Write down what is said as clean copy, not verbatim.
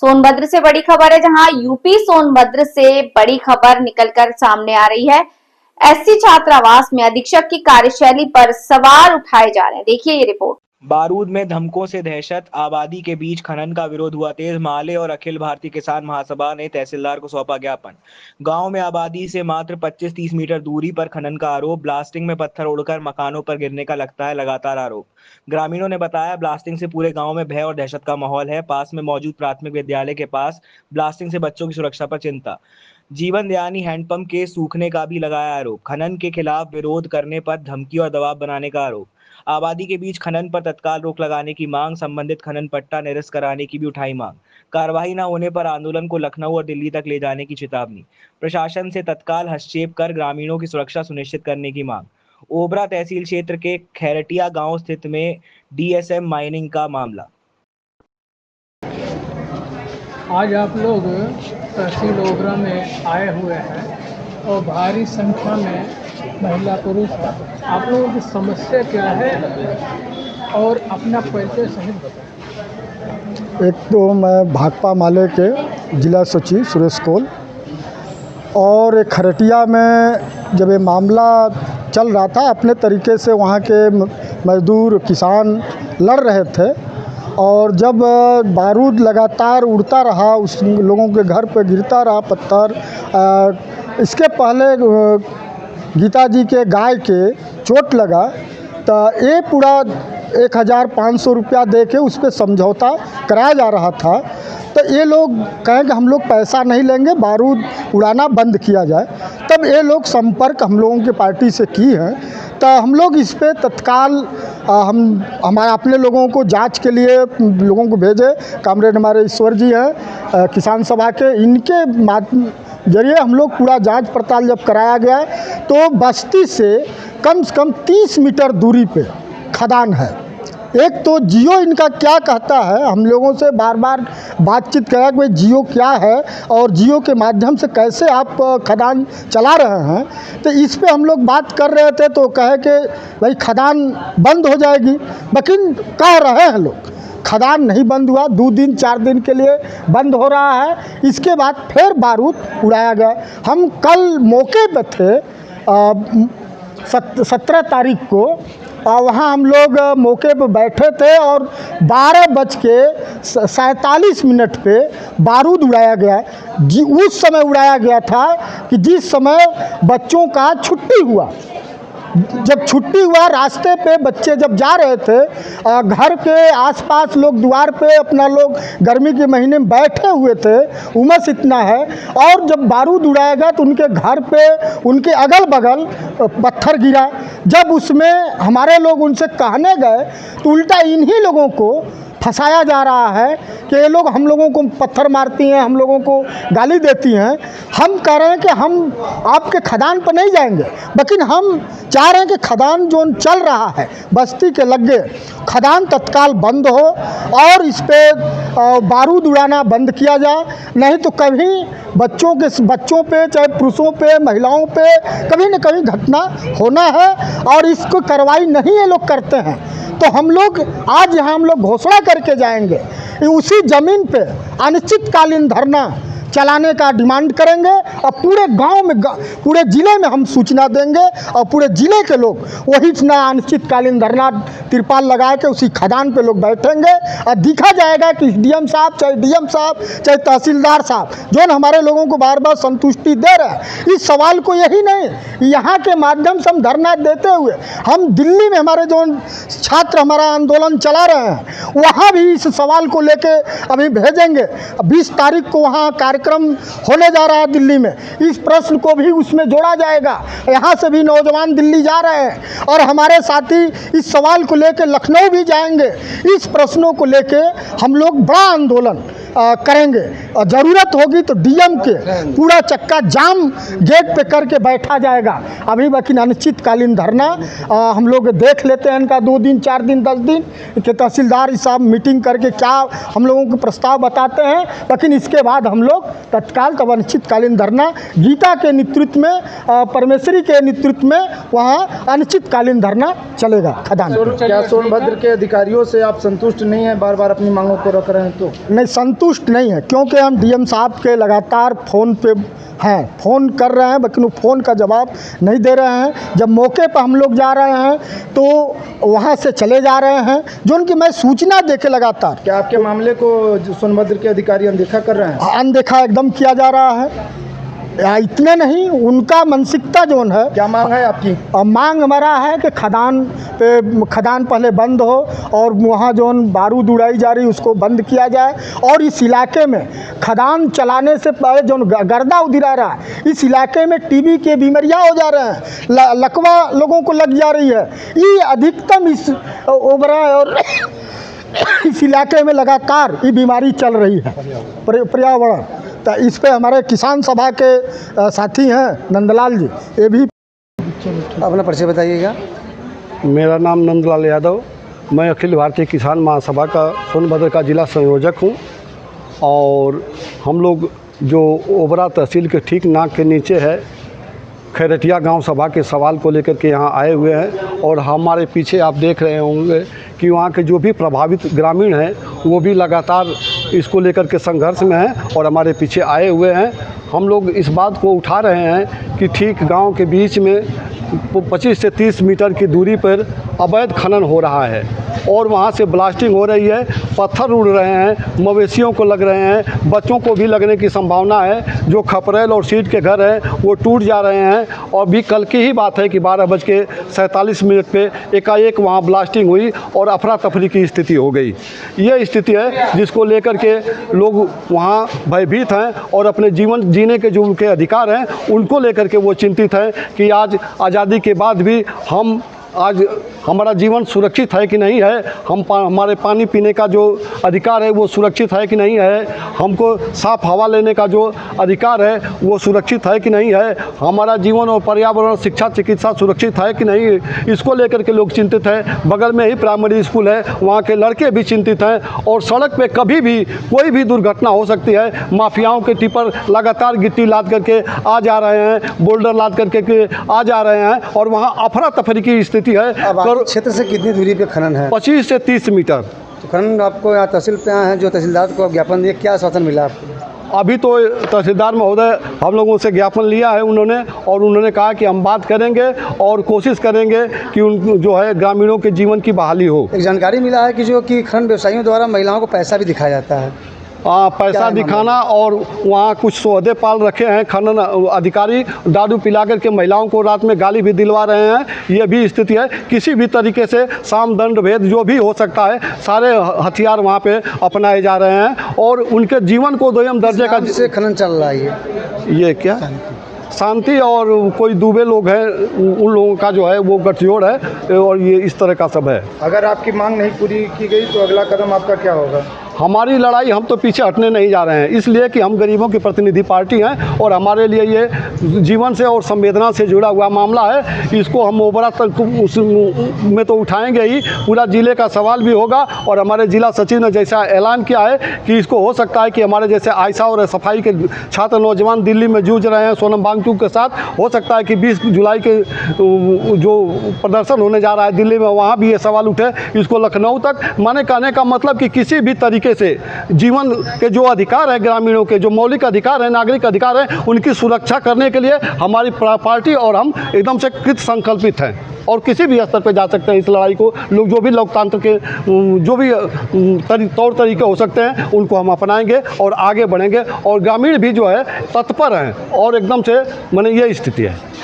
सोनभद्र से बड़ी खबर है, जहां यूपी सोनभद्र से बड़ी खबर निकलकर सामने आ रही है। एससी छात्रावास में अधीक्षक की कार्यशैली पर सवाल उठाए जा रहे हैं। देखिए ये रिपोर्ट। बारूद में धमकों से दहशत, आबादी के बीच खनन का विरोध हुआ तेज। माले और अखिल भारतीय किसान महासभा ने तहसीलदार को सौंपा ज्ञापन। गांव में आबादी से मात्र 25-30 मीटर दूरी पर खनन का आरोप। ब्लास्टिंग में पत्थर उड़कर मकानों पर गिरने का लगता है लगातार आरोप। ग्रामीणों ने बताया, ब्लास्टिंग से पूरे गांव में भय और दहशत का माहौल है। पास में मौजूद प्राथमिक विद्यालय के पास ब्लास्टिंग से बच्चों की सुरक्षा पर चिंता। जीवन दयानी हैंडपंप के सूखने का भी लगाया आरोप। खनन के खिलाफ विरोध करने पर धमकी और दबाव बनाने का आरोप। आबादी के बीच खनन पर तत्काल रोक लगाने की मांग। संबंधित खनन पट्टा निरस्त कराने की भी उठाई मांग। कार्रवाई न होने पर आंदोलन को लखनऊ और दिल्ली तक ले जाने की चेतावनी। प्रशासन से तत्काल हस्तक्षेप कर ग्रामीणों की सुरक्षा सुनिश्चित करने की मांग। ओबरा तहसील क्षेत्र के खैरटिया गांव स्थित में डीएसएम माइनिंग का मामला। आज आप लोग तहसील ओबरा में आए हुए हैं और भारी संख्या में महिला पुरुष हैं। आप लोगों की समस्या क्या है और अपना परिचय सहित बताएं। एक तो मैं भाकपा माले के जिला सचिव सुरेश कोल, और खरटिया में जब ये मामला चल रहा था, अपने तरीके से वहाँ के मजदूर किसान लड़ रहे थे, और जब बारूद लगातार उड़ता रहा, उस लोगों के घर पे गिरता रहा पत्थर। इसके पहले गीता जी के गाय के चोट लगा, तो ये पूरा 1500 रुपया दे के उस पर समझौता कराया जा रहा था। तो ये लोग कहें कि हम लोग पैसा नहीं लेंगे, बारूद उड़ाना बंद किया जाए। तब ये लोग संपर्क हम लोगों की पार्टी से की है, तो हम लोग इस पे तत्काल हमारे अपने लोगों को जांच के लिए लोगों को भेजे। कामरेड हमारे ईश्वर जी हैं किसान सभा के, इनके जरिए हम लोग पूरा जांच पड़ताल जब कराया गया, तो बस्ती से कम 30 मीटर दूरी पे खदान है। एक तो जियो इनका क्या कहता है, हम लोगों से बार बार बातचीत करा कि भाई जियो क्या है और जियो के माध्यम से कैसे आप खदान चला रहे हैं। तो इस पे हम लोग बात कर रहे थे, तो कहे कि भाई खदान बंद हो जाएगी, लेकिन कह रहे हैं लोग खदान नहीं बंद हुआ। 2 दिन 4 दिन के लिए बंद हो रहा है, इसके बाद फिर बारूद उड़ाया गया। हम कल मौके पे थे 17 तारीख को, और वहाँ हम लोग मौके पे बैठे थे और 12:47 पे बारूद उड़ाया गया। उस समय उड़ाया गया था कि जिस समय बच्चों का छुट्टी हुआ। जब छुट्टी हुआ, रास्ते पे बच्चे जब जा रहे थे, घर के आसपास लोग द्वार पे अपना लोग गर्मी के महीने में बैठे हुए थे, उमस इतना है, और जब बारूद उड़ाया गया तो उनके घर पे उनके अगल बगल पत्थर गिरा। जब उसमें हमारे लोग उनसे कहने गए तो उल्टा इन्हीं लोगों को फंसाया जा रहा है कि ये लोग हम लोगों को पत्थर मारती हैं, हम लोगों को गाली देती हैं। हम कह रहे हैं कि हम आपके खदान पर नहीं जाएंगे, लेकिन हम चाह रहे हैं कि खदान जो चल रहा है बस्ती के लगे, खदान तत्काल बंद हो और इस पे बारूद उड़ाना बंद किया जाए। नहीं तो कभी बच्चों पे, चाहे पुरुषों पे, महिलाओं पे कभी न कभी घटना होना है, और इसको कार्रवाई नहीं ये लोग करते हैं तो हम लोग आज यहाँ हम लोग घोषणा करके जाएंगे, उसी ज़मीन पे अनिश्चितकालीन धरना चलाने का डिमांड करेंगे, और पूरे गांव में, पूरे ज़िले में हम सूचना देंगे, और पूरे ज़िले के लोग वही अनिश्चितकालीन धरना तिरपाल लगा के उसी खदान पे लोग बैठेंगे, और दिखा जाएगा कि डीएम साहब, चाहे डीएम साहब, चाहे तहसीलदार साहब, जो हमारे लोगों को बार बार संतुष्टि दे रहे हैं। इस सवाल को यही नहीं, यहाँ के माध्यम से हम धरना देते हुए हम दिल्ली में हमारे जो छात्र हमारा आंदोलन चला रहे हैं, वहाँ भी इस सवाल को लेके अभी भेजेंगे। 20 तारीख को वहाँ कार्यक्रम होने जा रहा है दिल्ली में, इस प्रश्न को भी उसमें जोड़ा जाएगा। यहाँ से भी नौजवान दिल्ली जा रहे हैं, और हमारे साथी इस सवाल को लेकर लखनऊ भी जाएंगे। इस प्रश्नों को लेके हम लोग बड़ा आंदोलन करेंगे, और ज़रूरत होगी तो डीएम के पूरा चक्का जाम गेट पे करके बैठा जाएगा। अभी बाकी अनिश्चितकालीन धरना हम लोग देख लेते हैं, इनका 2 दिन 4 दिन 10 दिन के तहसीलदार साहब मीटिंग करके क्या हम लोगों को प्रस्ताव बताते हैं, लेकिन इसके बाद हम लोग तत्काल तब अनिश्चितकालीन धरना गीता के नेतृत्व में, परमेश्वरी के नेतृत्व में वहाँ अनिश्चितकालीन धरना चलेगा खदान। क्या सोनभद्र के अधिकारियों से आप संतुष्ट नहीं हैं, बार बार अपनी मांगों को रख रहे हैं? तो नहीं, संतुष्ट नहीं है, क्योंकि हम डीएम साहब के लगातार फ़ोन पे हैं, फ़ोन कर रहे हैं, लेकिन वो फ़ोन का जवाब नहीं दे रहे हैं। जब मौके पर हम लोग जा रहे हैं तो वहाँ से चले जा रहे हैं, जो उनकी मैं सूचना देके लगातार। क्या आपके मामले को जो सोनभद्र के अधिकारी अनदेखा कर रहे हैं? अनदेखा एकदम किया जा रहा है। इतने नहीं, उनका मानसिकता जो है। क्या मांग है आपकी? मांग हमारा है कि खदान पहले बंद हो और वहाँ जो बारूद उड़ाई जा रही उसको बंद किया जाए, और इस इलाके में खदान चलाने से पहले जो गर्दा उधिरा रहा है, इस इलाके में टीबी के बीमारियाँ हो जा रहे हैं, लकवा लोगों को लग जा रही है। ये अधिकतम इस ओबरा और इस इलाके में लगातार ये बीमारी चल रही है, पर्यावरण। तो इस पे हमारे किसान सभा के साथी हैं नंदलाल जी, ये भी। अपना परिचय बताइएगा। मेरा नाम नंदलाल यादव, मैं अखिल भारतीय किसान महासभा का सोनभद्र का जिला संयोजक हूँ। और हम लोग जो ओबरा तहसील के ठीक नाक के नीचे है खैरटिया गांव सभा के सवाल को लेकर के यहाँ आए हुए हैं। और हमारे पीछे आप देख रहे होंगे कि वहाँ के जो भी प्रभावित ग्रामीण हैं वो भी लगातार इसको लेकर के संघर्ष में हैं और हमारे पीछे आए हुए हैं। हम लोग इस बात को उठा रहे हैं कि ठीक गांव के बीच में 25 से 30 मीटर की दूरी पर अवैध खनन हो रहा है और वहाँ से ब्लास्टिंग हो रही है, पत्थर उड़ रहे हैं, मवेशियों को लग रहे हैं, बच्चों को भी लगने की संभावना है। जो खपरेल और सीट के घर हैं वो टूट जा रहे हैं। और भी कल की ही बात है कि 12:47 पे एकाएक वहाँ ब्लास्टिंग हुई और अफरा तफरी की स्थिति हो गई। ये स्थिति है जिसको लेकर के लोग वहाँ भयभीत हैं और अपने जीवन जीने के जो उनके अधिकार हैं उनको लेकर के वो चिंतित हैं कि आज आज़ादी के बाद भी आज हमारा जीवन सुरक्षित है कि नहीं है, हमारे पानी पीने का जो अधिकार है वो सुरक्षित है कि नहीं है, हमको साफ़ हवा लेने का जो अधिकार है वो सुरक्षित है कि नहीं है, हमारा जीवन और पर्यावरण, शिक्षा, चिकित्सा सुरक्षित है कि नहीं, इसको लेकर के लोग चिंतित हैं। बगल में ही प्राइमरी स्कूल है, वहाँ के लड़के भी चिंतित हैं। और सड़क पे कभी भी कोई भी दुर्घटना हो सकती है। माफियाओं के टिपर लगातार गिट्टी लाद करके आ जा रहे हैं, बोल्डर लाद करके आ जा रहे हैं और वहाँ अफरा तफरी की स्थिति है। क्षेत्र से कितनी दूरी पे खनन है? 25 से 30 मीटर। तो खनन आपको यहाँ तहसील पे आए हैं, जो तहसीलदार को ज्ञापन दिए, क्या आश्वासन मिला आपको? अभी तो तहसीलदार महोदय हम लोगों से ज्ञापन लिया है उन्होंने कहा कि हम बात करेंगे और कोशिश करेंगे कि उन जो है ग्रामीणों के जीवन की बहाली हो। एक जानकारी मिला है कि जो कि खनन व्यवसायियों द्वारा महिलाओं को पैसा भी दिखाया जाता है। पैसा दिखाना और वहाँ कुछ सौदे पाल रखे हैं खनन अधिकारी, दारू पिला करके महिलाओं को रात में गाली भी दिलवा रहे हैं। ये भी स्थिति है। किसी भी तरीके से साम दंड भेद जो भी हो सकता है सारे हथियार वहाँ पे अपनाए जा रहे हैं और उनके जीवन को दोयम दर्जे का से खनन चल रहा है। ये क्या शांति और कोई दूबे लोग हैं उन लोगों का जो है वो गठजोड़ है और ये इस तरह का सब है। अगर आपकी मांग नहीं पूरी की गई तो अगला कदम आपका क्या होगा? हमारी लड़ाई, हम तो पीछे हटने नहीं जा रहे हैं, इसलिए कि हम गरीबों की प्रतिनिधि पार्टी हैं और हमारे लिए ये जीवन से और संवेदना से जुड़ा हुआ मामला है। इसको हम ओबरा तक में तो उठाएंगे ही, पूरा जिले का सवाल भी होगा। और हमारे जिला सचिव ने जैसा ऐलान किया है कि इसको हो सकता है कि हमारे जैसे आयशा और सफाई के छात्र नौजवान दिल्ली में जूझ रहे हैं सोनम वांगचुक के साथ, हो सकता है कि 20 जुलाई के जो प्रदर्शन होने जा रहा है दिल्ली में, वहाँ भी ये सवाल उठे। इसको लखनऊ तक, माने कहने का मतलब कि किसी भी तरीके से जीवन के जो अधिकार है, ग्रामीणों के जो मौलिक अधिकार है, नागरिक अधिकार है, उनकी सुरक्षा करने के लिए हमारी पार्टी और हम एकदम से कृत संकल्पित हैं और किसी भी स्तर पर जा सकते हैं इस लड़ाई को। लोग जो भी लोकतंत्र के जो भी तौर तरीके हो सकते हैं उनको हम अपनाएंगे और आगे बढ़ेंगे और ग्रामीण भी जो है तत्पर हैं और एकदम से माने ये स्थिति है।